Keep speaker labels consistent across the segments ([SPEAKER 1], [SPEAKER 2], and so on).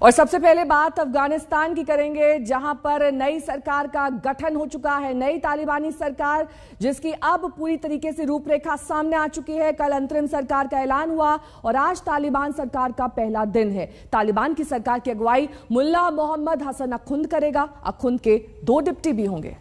[SPEAKER 1] और सबसे पहले बात अफगानिस्तान की करेंगे, जहां पर नई सरकार का गठन हो चुका है। नई तालिबानी सरकार जिसकी अब पूरी तरीके से रूपरेखा सामने आ चुकी है। कल अंतरिम सरकार का ऐलान हुआ और आज तालिबान सरकार का पहला दिन है। तालिबान की सरकार की अगुवाई मुल्ला मोहम्मद हसन अखुंद करेगा। अखुंद के 2 डिप्टी भी होंगे।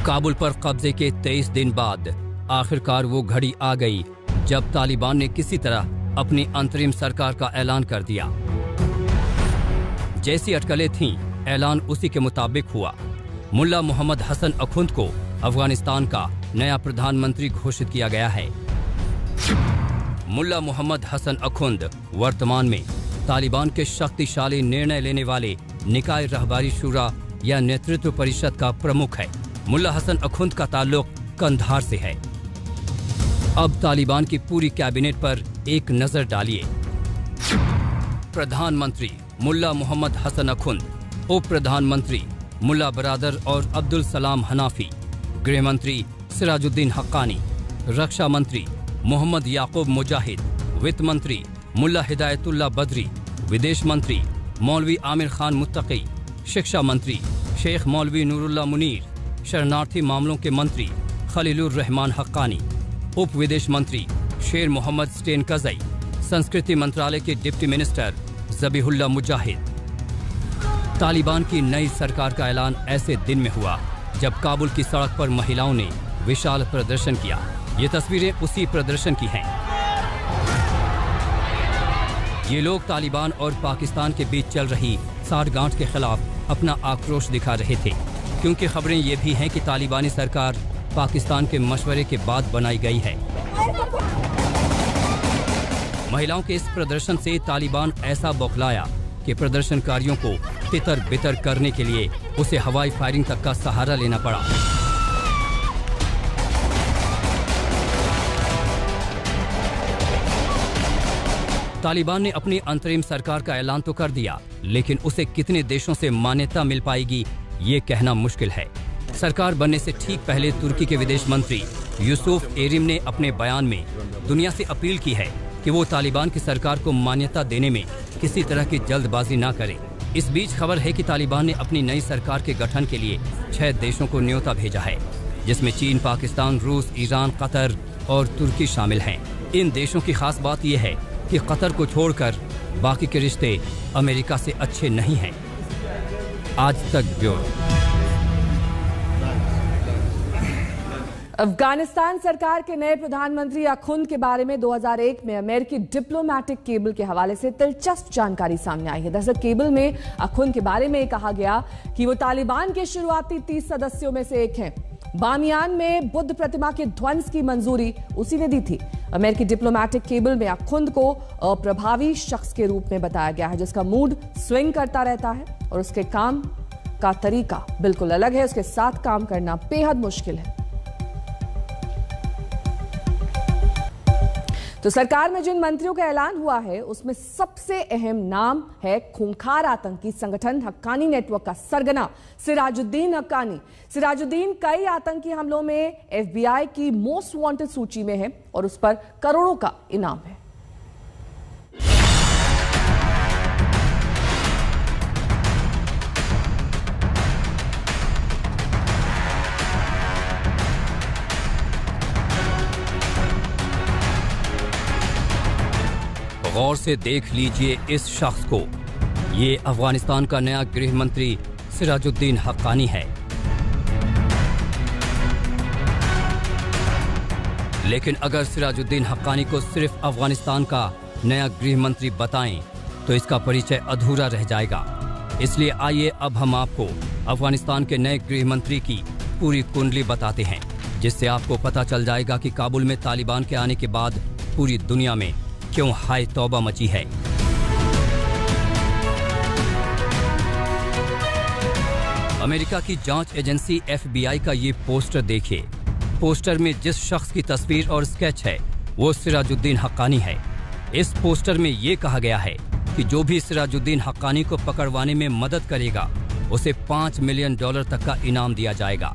[SPEAKER 2] काबुल पर कब्जे के 23 दिन बाद आखिरकार वो घड़ी आ गई जब तालिबान ने किसी तरह अपनी अंतरिम सरकार का ऐलान कर दिया। जैसी अटकलें थीं, ऐलान उसी के मुताबिक हुआ। मुल्ला मोहम्मद हसन अखुंद को अफगानिस्तान का नया प्रधानमंत्री घोषित किया गया है। मुल्ला मोहम्मद हसन अखुंद वर्तमान में तालिबान के शक्तिशाली निर्णय लेने वाले निकाय रहबारी शुरा या नेतृत्व परिषद का प्रमुख है। मुल्ला हसन अखुंद का ताल्लुक कंधार से है। अब तालिबान की पूरी कैबिनेट पर एक नजर डालिए। प्रधानमंत्री मुल्ला मोहम्मद हसन अखुंद, उप प्रधानमंत्री मुल्ला बरादर और अब्दुल सलाम हनाफी, गृह मंत्री सिराजुद्दीन हक्कानी, रक्षा मंत्री मोहम्मद याकूब मुजाहिद, वित्त मंत्री मुल्ला हिदायतुल्लाह बदरी, विदेश मंत्री मौलवी आमिर खान मुत्तकी, शिक्षा मंत्री शेख मौलवी नूरुल्लाह मुनीर, शरणार्थी मामलों के मंत्री खलीलुर रहमान हक्कानी, उप विदेश मंत्री शेर मोहम्मद स्टेनकज़ई, संस्कृति मंत्रालय के डिप्टी मिनिस्टर ज़बीहुल्लाह मुजाहिद। तालिबान की नई सरकार का ऐलान ऐसे दिन में हुआ जब काबुल की सड़क पर महिलाओं ने विशाल प्रदर्शन किया। ये तस्वीरें उसी प्रदर्शन की हैं। ये लोग तालिबान और पाकिस्तान के बीच चल रही साठगांठ के खिलाफ अपना आक्रोश दिखा रहे थे, क्योंकि खबरें ये भी हैं कि तालिबानी सरकार पाकिस्तान के मशवरे के बाद बनाई गई है। महिलाओं के इस प्रदर्शन से तालिबान ऐसा बौखलाया कि प्रदर्शनकारियों को तितर बितर करने के लिए उसे हवाई फायरिंग तक का सहारा लेना पड़ा। तालिबान ने अपनी अंतरिम सरकार का ऐलान तो कर दिया, लेकिन उसे कितने देशों से मान्यता मिल पाएगी ये कहना मुश्किल है। सरकार बनने से ठीक पहले तुर्की के विदेश मंत्री यूसुफ एरिम ने अपने बयान में दुनिया से अपील की है कि वो तालिबान की सरकार को मान्यता देने में किसी तरह की जल्दबाजी ना करे। इस बीच खबर है कि तालिबान ने अपनी नई सरकार के गठन के लिए 6 देशों को न्योता भेजा है, जिसमें चीन, पाकिस्तान, रूस, ईरान, कतर और तुर्की शामिल हैं। इन देशों की खास बात यह है कि कतर को छोड़कर बाकी के रिश्ते अमेरिका से अच्छे नहीं हैं। आज तक ब्यूरो।
[SPEAKER 1] अफगानिस्तान सरकार के नए प्रधानमंत्री अखुंद के बारे में 2001 में अमेरिकी डिप्लोमेटिक केबल के हवाले से दिलचस्प जानकारी सामने आई है। दरअसल केबल में अखुंद के बारे में कहा गया कि वो तालिबान के शुरुआती 30 सदस्यों में से एक हैं। बामियान में बुद्ध प्रतिमा के ध्वंस की मंजूरी उसी ने दी थी। अमेरिकी डिप्लोमेटिक केबल में अखुंद को अप्रभावी शख्स के रूप में बताया गया है, जिसका मूड स्विंग करता रहता है और उसके काम का तरीका बिल्कुल अलग है। उसके साथ काम करना बेहद मुश्किल है। तो सरकार में जिन मंत्रियों का ऐलान हुआ है उसमें सबसे अहम नाम है खूंखार आतंकी संगठन हक्कानी नेटवर्क का सरगना सिराजुद्दीन हक्कानी। सिराजुद्दीन कई आतंकी हमलों में FBI की मोस्ट वांटेड सूची में है और उस पर करोड़ों का इनाम है।
[SPEAKER 2] गौर से देख लीजिए इस शख्स को। ये अफगानिस्तान का नया गृह मंत्री सिराजुद्दीन हक्कानी है। लेकिन अगर सिराजुद्दीन हक्कानी को सिर्फ अफगानिस्तान का नया गृह मंत्री बताएं तो इसका परिचय अधूरा रह जाएगा। इसलिए आइए अब हम आपको अफगानिस्तान के नए गृह मंत्री की पूरी कुंडली बताते हैं, जिससे आपको पता चल जाएगा कि काबुल में तालिबान के आने के बाद पूरी दुनिया में क्यों हाय तौबा मची है। अमेरिका की जांच एजेंसी FBI का ये पोस्टर देखिए। पोस्टर में जिस शख्स की तस्वीर और स्केच है वो सिराजुद्दीन हक्कानी है। इस पोस्टर में ये कहा गया है कि जो भी सिराजुद्दीन हक्कानी को पकड़वाने में मदद करेगा उसे $5 मिलियन तक का इनाम दिया जाएगा।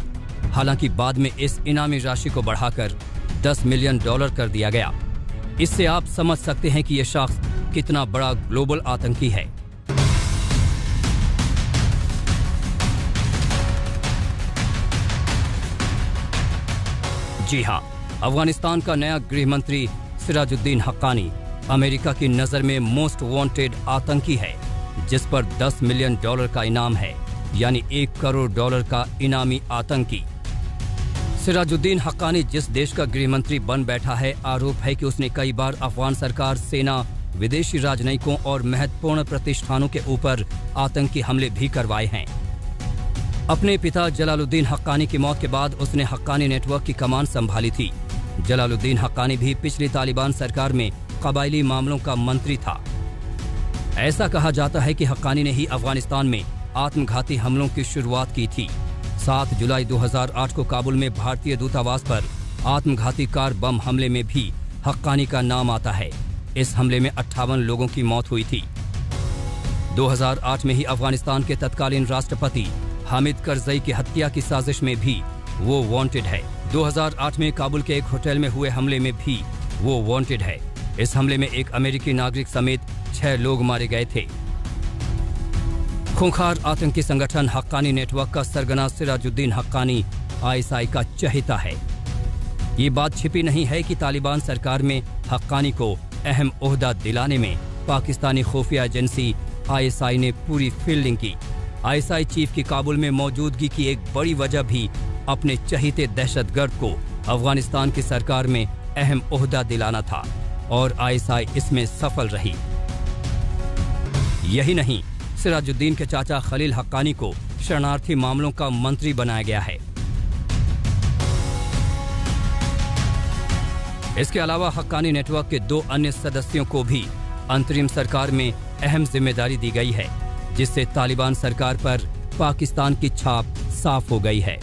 [SPEAKER 2] हालांकि बाद में इस इनामी राशि को बढ़ाकर $10 मिलियन कर दिया गया। इससे आप समझ सकते हैं कि यह शख्स कितना बड़ा ग्लोबल आतंकी है। जी हां, अफगानिस्तान का नया गृह मंत्री सिराजुद्दीन हक्कानी अमेरिका की नजर में मोस्ट वांटेड आतंकी है, जिस पर $10 मिलियन का इनाम है, यानी $1 करोड़ का इनामी आतंकी। सिराजुद्दीन हक्कानी जिस देश का गृह मंत्री बन बैठा है, आरोप है कि उसने कई बार अफगान सरकार, सेना, विदेशी राजनयिकों और महत्वपूर्ण प्रतिष्ठानों के ऊपर आतंकी हमले भी करवाए हैं। अपने पिता जलालुद्दीन हक्कानी की मौत के बाद उसने हक्कानी नेटवर्क की कमान संभाली थी। जलालुद्दीन हक्कानी भी पिछली तालिबान सरकार में कबायली मामलों का मंत्री था। ऐसा कहा जाता है कि हक्कानी ने ही अफगानिस्तान में आत्मघाती हमलों की शुरुआत की थी। 7 जुलाई 2008 को काबुल में भारतीय दूतावास पर आत्मघाती कार बम हमले में भी हक्कानी का नाम आता है। इस हमले में 58 लोगों की मौत हुई थी। 2008 में ही अफगानिस्तान के तत्कालीन राष्ट्रपति हामिद करजई की हत्या की साजिश में भी वो वांटेड है। 2008 में काबुल के एक होटल में हुए हमले में भी वो वांटेड है। इस हमले में एक अमेरिकी नागरिक समेत 6 लोग मारे गए थे। खूंखार आतंकी संगठन हक्कानी नेटवर्क का सरगना सिराजुद्दीन हक्कानी ISI का चहेता है। ये बात छिपी नहीं है कि तालिबान सरकार में हक्कानी को अहम ओहदा दिलाने में पाकिस्तानी खुफिया एजेंसी ISI ने पूरी फील्डिंग की। ISI चीफ की काबुल में मौजूदगी की एक बड़ी वजह भी अपने चहीते दहशतगर्द को अफगानिस्तान की सरकार में अहम ओहदा दिलाना था और ISI इसमें सफल रही। यही नहीं, सिराजुद्दीन के चाचा खलील हक्कानी को शरणार्थी मामलों का मंत्री बनाया गया है। इसके अलावा हक्कानी नेटवर्क के 2 अन्य सदस्यों को भी अंतरिम सरकार में अहम जिम्मेदारी दी गई है, जिससे तालिबान सरकार पर पाकिस्तान की छाप साफ हो गई है।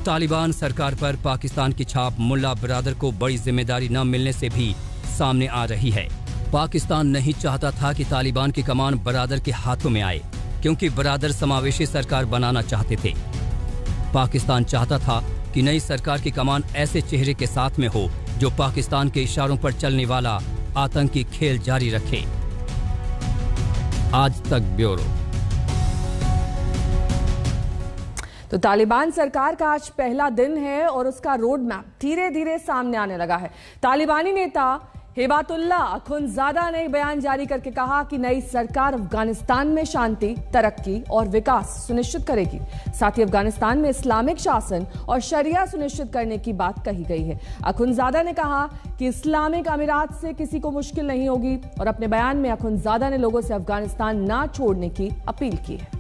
[SPEAKER 2] तालिबान सरकार पर पाकिस्तान की छाप मुल्ला बरादर को बड़ी जिम्मेदारी न मिलने से भी सामने आ रही है। पाकिस्तान नहीं चाहता था कि तालिबान की कमान बरादर के हाथों में आए, क्योंकि बरादर समावेशी सरकार बनाना चाहते थे। पाकिस्तान चाहता था कि नई सरकार की कमान ऐसे चेहरे के साथ में हो जो पाकिस्तान के इशारों पर चलने वाला आतंकी खेल जारी रखे। आज तक ब्यूरो।
[SPEAKER 1] तो तालिबान सरकार का आज पहला दिन है और उसका रोड मैप धीरे धीरे सामने आने लगा है। तालिबानी नेता हिबातुल्ला अखुंज़ादा ने बयान जारी करके कहा कि नई सरकार अफगानिस्तान में शांति, तरक्की और विकास सुनिश्चित करेगी। साथ ही अफगानिस्तान में इस्लामिक शासन और शरिया सुनिश्चित करने की बात कही गई है। अखुंज़ादा ने कहा कि इस्लामिक अमीरात से किसी को मुश्किल नहीं होगी और अपने बयान में अखुंज़ादा ने लोगों से अफगानिस्तान ना छोड़ने की अपील की है।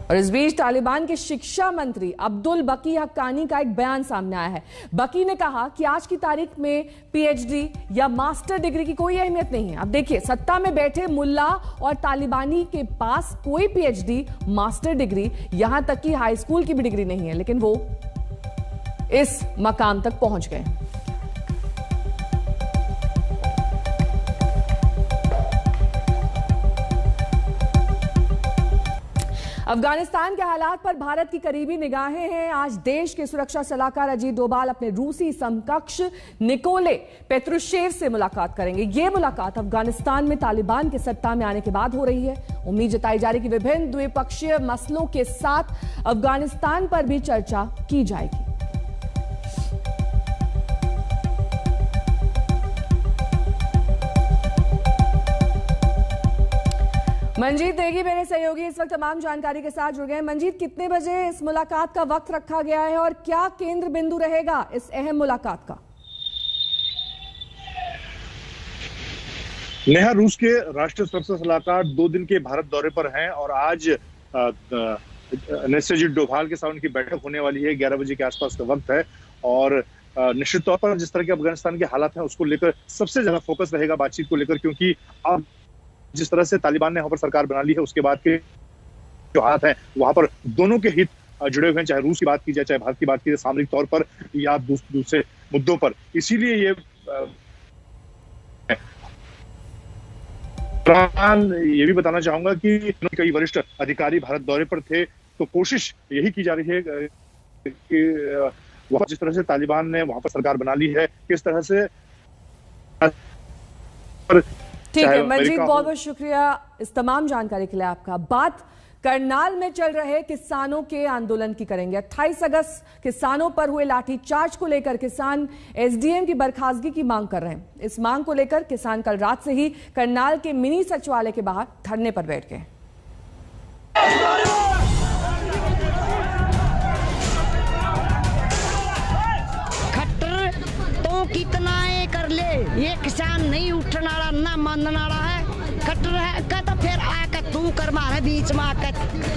[SPEAKER 1] और इस बीच तालिबान के शिक्षा मंत्री अब्दुल बकी हक्कानी का एक बयान सामने आया है। बकी ने कहा कि आज की तारीख में PhD या मास्टर डिग्री की कोई अहमियत नहीं है। अब देखिए, सत्ता में बैठे मुल्ला और तालिबानी के पास कोई PhD, मास्टर डिग्री, यहां तक कि हाई स्कूल की भी डिग्री नहीं है, लेकिन वो इस मकाम तक पहुंच गए। अफगानिस्तान के हालात पर भारत की करीबी निगाहें हैं। आज देश के सुरक्षा सलाहकार अजीत डोभाल अपने रूसी समकक्ष निकोले पेत्रुशेव से मुलाकात करेंगे। ये मुलाकात अफगानिस्तान में तालिबान के सत्ता में आने के बाद हो रही है। उम्मीद जताई जा रही है कि विभिन्न द्विपक्षीय मसलों के साथ अफगानिस्तान पर भी चर्चा की जाएगी। मंजीत नेगी मेरे सहयोगी इस वक्त तमाम जानकारी के साथ जुड़ गए। मंजीत, कितने बजे इस मुलाकात का वक्त रखा गया है और क्या केंद्र बिंदु रहेगा इस अहम मुलाकात का?
[SPEAKER 3] नेहा, रूस के राष्ट्रीय सुरक्षा सलाहकार 2 दिन के भारत दौरे पर हैं और आज अजीत डोभाल के साथ उनकी बैठक होने वाली है। 11 बजे के आसपास का वक्त है और निश्चित तौर पर जिस तरह के अफगानिस्तान के हालात हैं उसको लेकर सबसे ज्यादा फोकस रहेगा बातचीत को लेकर, क्योंकि अब जिस तरह से तालिबान ने वहां पर सरकार बना ली है उसके बाद के जो हालात हैं वहां पर दोनों के हित जुड़े हुए हैं, चाहे रूस की बात की जाए, चाहे भारत की बात की जाए, सामरिक तौर पर या दूसरे मुद्दों पर। इसीलिए ये ये भी बताना चाहूंगा कि कई वरिष्ठ अधिकारी भारत दौरे पर थे, तो कोशिश यही की जा रही है कि वहां जिस तरह से तालिबान ने वहां पर सरकार बना ली है, किस तरह से।
[SPEAKER 1] ठीक है मंजीत, बहुत बहुत शुक्रिया इस तमाम जानकारी के लिए आपका। बात करनाल में चल रहे किसानों के आंदोलन की करेंगे। 28 अगस्त किसानों पर हुए लाठीचार्ज को लेकर किसान एसडीएम की बर्खास्तगी की मांग कर रहे हैं। इस मांग को लेकर किसान कल रात से ही करनाल के मिनी सचिवालय के बाहर धरने पर बैठ गए।
[SPEAKER 4] खट्टर तो कितना कर ले, ये किसान नहीं उठना ना मानना है। खट्टर है का तो फिर आकर तू कर मारे बीच में आकर,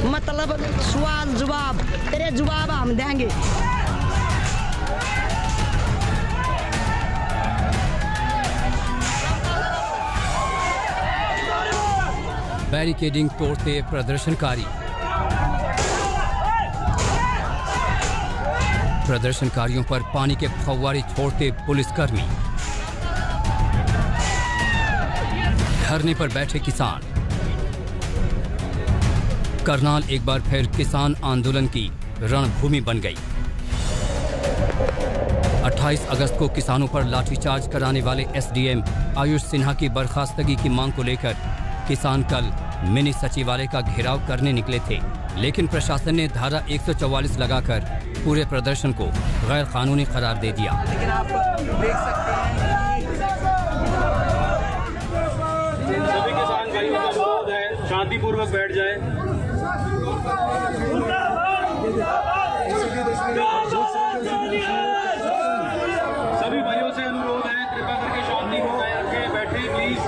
[SPEAKER 4] मतलब सवाल जवाब तेरे जवाब हम देंगे।
[SPEAKER 2] बैरिकेडिंग तोड़ते प्रदर्शनकारी। प्रदर्शनकारियों पर पानी के फव्वारे छोड़ते पुलिसकर्मी। धरने पर बैठे किसान। करनाल एक बार फिर किसान आंदोलन की रणभूमि बन गई। 28 अगस्त को किसानों पर लाठीचार्ज कराने वाले एसडीएम आयुष सिन्हा की बर्खास्तगी की मांग को लेकर किसान कल मिनी सचिवालय का घेराव करने निकले थे, लेकिन प्रशासन ने धारा 144 लगाकर पूरे प्रदर्शन को गैर कानूनी करार दे दिया।
[SPEAKER 5] लेकिन आप देख सकते हैं
[SPEAKER 6] सभी किसान भाइयों का अनुरोध है शांतिपूर्वक बैठ जाए। सभी भाइयों से अनुरोध है कृपा करके शांति को बनाए रखें, बैठे प्लीज।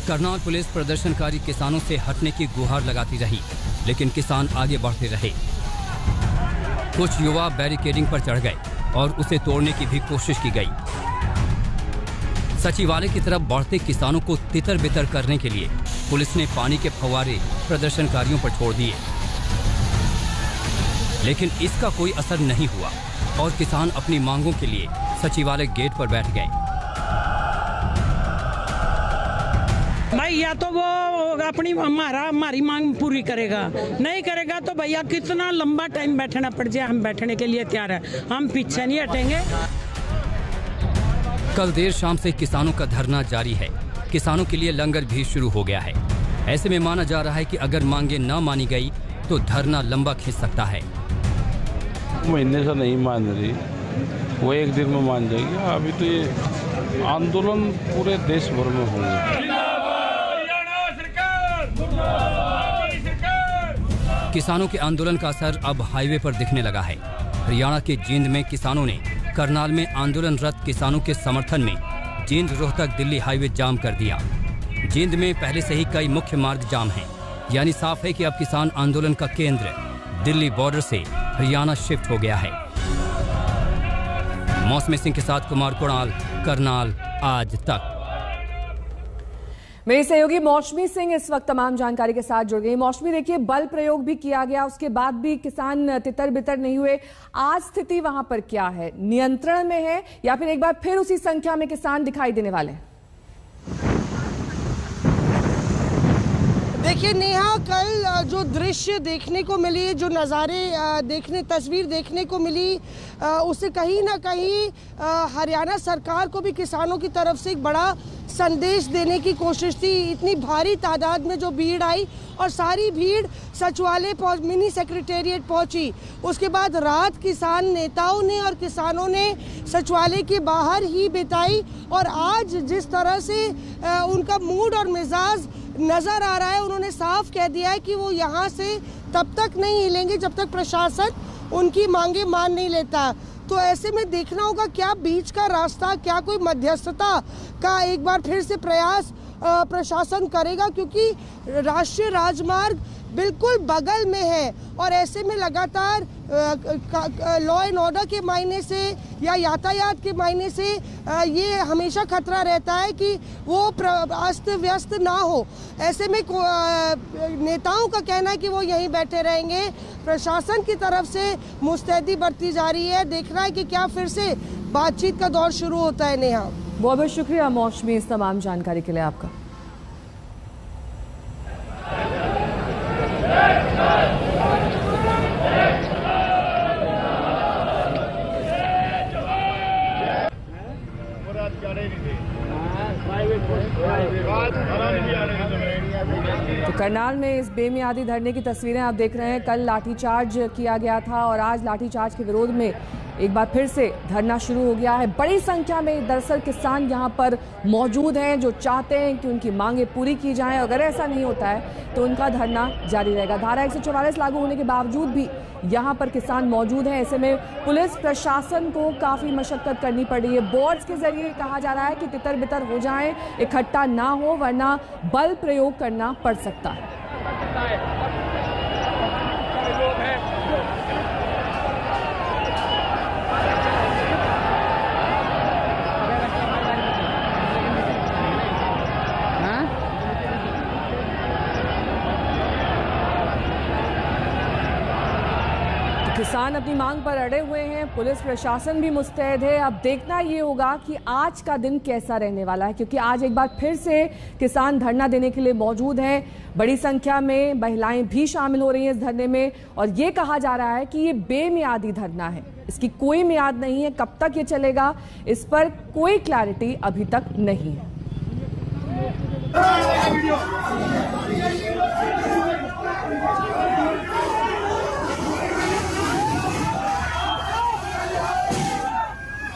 [SPEAKER 2] करनाल पुलिस प्रदर्शनकारी किसानों से हटने की गुहार लगाती रही, लेकिन किसान आगे बढ़ते रहे। कुछ युवा बैरिकेडिंग पर चढ़ गए और उसे तोड़ने की भी कोशिश की गई। सचिवालय की तरफ बढ़ते किसानों को तितर बितर करने के लिए पुलिस ने पानी के फव्वारे प्रदर्शनकारियों पर छोड़ दिए, लेकिन इसका कोई असर नहीं हुआ और किसान अपनी मांगों के लिए सचिवालय गेट पर बैठ गए।
[SPEAKER 7] भाई या तो वो अपनी हमारी मांग पूरी करेगा, नहीं करेगा तो भैया कितना लंबा टाइम बैठना पड़ जाए, हम बैठने के लिए तैयार है, हम पीछे नहीं हटेंगे।
[SPEAKER 2] कल देर शाम से किसानों का धरना जारी है। किसानों के लिए लंगर भी शुरू हो गया है। ऐसे में माना जा रहा है कि अगर मांगे न मानी गई तो धरना लंबा खींच सकता है।
[SPEAKER 8] महीने से नहीं मान रही, वो एक दिन में मान जाएगी। अभी तो ये आंदोलन पूरे देश भर में होंगे।
[SPEAKER 2] किसानों के आंदोलन का असर अब हाईवे पर दिखने लगा है। हरियाणा के जींद में किसानों ने करनाल में आंदोलनरत किसानों के समर्थन में जींद रोहतक दिल्ली हाईवे जाम कर दिया। जींद में पहले से ही कई मुख्य मार्ग जाम हैं, यानी साफ है कि अब किसान आंदोलन का केंद्र दिल्ली बॉर्डर से हरियाणा शिफ्ट हो गया है। मौसमी सिंह के साथ कुमार कुणाल, करनाल आज तक।
[SPEAKER 1] मेरी सहयोगी मौसमी सिंह इस वक्त तमाम जानकारी के साथ जुड़ गई। मौसमी, देखिए बल प्रयोग भी किया गया, उसके बाद भी किसान तितर बितर नहीं हुए। आज स्थिति वहां पर क्या है? नियंत्रण में है या फिर एक बार फिर उसी संख्या में किसान दिखाई देने वाले हैं?
[SPEAKER 5] देखिए नेहा, कल जो दृश्य देखने को मिली, जो नज़ारे तस्वीर देखने को मिली, उससे कहीं ना कहीं हरियाणा सरकार को भी किसानों की तरफ से एक बड़ा संदेश देने की कोशिश थी। इतनी भारी तादाद में जो भीड़ आई और सारी भीड़ सचिवालय मिनी सेक्रेटेरिएट पहुंची। उसके बाद रात किसान नेताओं ने और किसानों ने सचिवालय के बाहर ही बिताई और आज जिस तरह से उनका मूड और मिजाज नजर आ रहा है, उन्होंने साफ कह दिया है कि वो यहाँ से तब तक नहीं हिलेंगे जब तक प्रशासन उनकी मांगे मान नहीं लेता। तो ऐसे में देखना होगा क्या बीच का रास्ता, क्या कोई मध्यस्थता का एक बार फिर से प्रयास प्रशासन करेगा, क्योंकि राष्ट्रीय राजमार्ग बिल्कुल बगल में है और ऐसे में लगातार लॉ एंड ऑर्डर के मायने से या यातायात के मायने से ये हमेशा खतरा रहता है कि वो अस्त व्यस्त ना हो। ऐसे में नेताओं का कहना है कि वो यहीं बैठे रहेंगे। प्रशासन की तरफ से मुस्तैदी बरती जा रही है। देखना है कि क्या फिर से बातचीत का दौर शुरू होता है। नेहा,
[SPEAKER 1] बहुत बहुत शुक्रिया मौसमी इस तमाम जानकारी के लिए आपका। तो करनाल में इस बेमियादी धरने की तस्वीरें आप देख रहे हैं। कल लाठीचार्ज किया गया था और आज लाठीचार्ज के विरोध में एक बार फिर से धरना शुरू हो गया है। बड़ी संख्या में दरअसल किसान यहां पर मौजूद हैं जो चाहते हैं कि उनकी मांगें पूरी की जाएं। अगर ऐसा नहीं होता है तो उनका धरना जारी रहेगा। धारा 144 लागू होने के बावजूद भी यहां पर किसान मौजूद हैं। ऐसे में पुलिस प्रशासन को काफी मशक्कत करनी पड़ रही है। बोर्ड्स के जरिए कहा जा रहा है कि तितर बितर हो जाएं, इकट्ठा ना हो, वरना बल प्रयोग करना पड़ सकता है। किसान अपनी मांग पर अड़े हुए हैं, पुलिस प्रशासन भी मुस्तैद है। अब देखना ये होगा कि आज का दिन कैसा रहने वाला है, क्योंकि आज एक बार फिर से किसान धरना देने के लिए मौजूद हैं। बड़ी संख्या में महिलाएं भी शामिल हो रही हैं इस धरने में और ये कहा जा रहा है कि ये बेमियादी धरना है, इसकी कोई मियाद नहीं है। कब तक ये चलेगा इस पर कोई क्लैरिटी अभी तक नहीं है।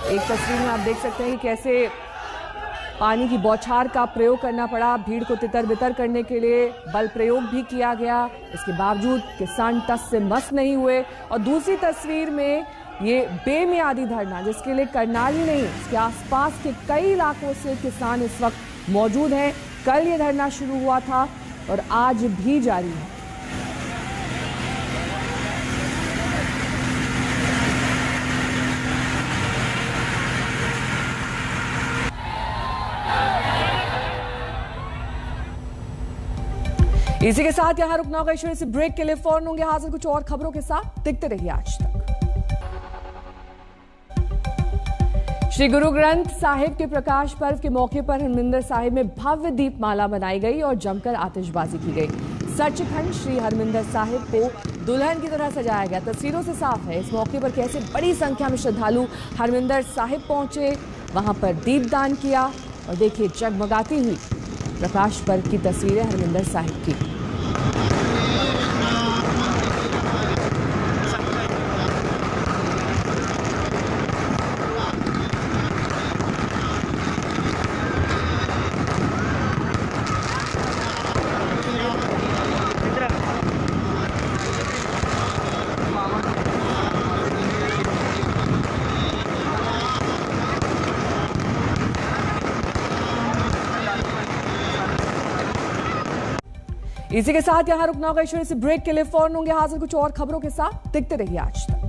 [SPEAKER 1] एक तस्वीर में आप देख सकते हैं कि कैसे पानी की बौछार का प्रयोग करना पड़ा। भीड़ को तितर बितर करने के लिए बल प्रयोग भी किया गया। इसके बावजूद किसान टस से मस नहीं हुए। और दूसरी तस्वीर में ये बेमियादी धरना, जिसके लिए करनाल ही नहीं इसके आसपास के कई इलाकों से किसान इस वक्त मौजूद हैं। कल ये धरना शुरू हुआ था और आज भी जारी है। इसी के साथ यहां रुकना होगा। इस ब्रेक के लिए फौरन होंगे हाजिर कुछ और खबरों के साथ। देखते रहिए आज तक। श्री गुरु ग्रंथ साहिब के प्रकाश पर्व के मौके पर हरमिंदर साहिब में भव्य दीपमाला बनाई गई और जमकर आतिशबाजी की गई। सचखंड श्री हरमिंदर साहिब को दुल्हन की तरह सजाया गया। तस्वीरों से साफ है इस मौके पर कैसे बड़ी संख्या में श्रद्धालु हरमिंदर साहिब पहुंचे, वहां पर दीपदान किया और देखिए जगमगाती हुई प्रकाश पर्व की तस्वीरें हरमिंदर साहिब की। इसी के साथ यहां रुकना होगा। इस ब्रेक के लिए फौरन होंगे हाजिर कुछ और खबरों के साथ। देखते रहिए आज तक।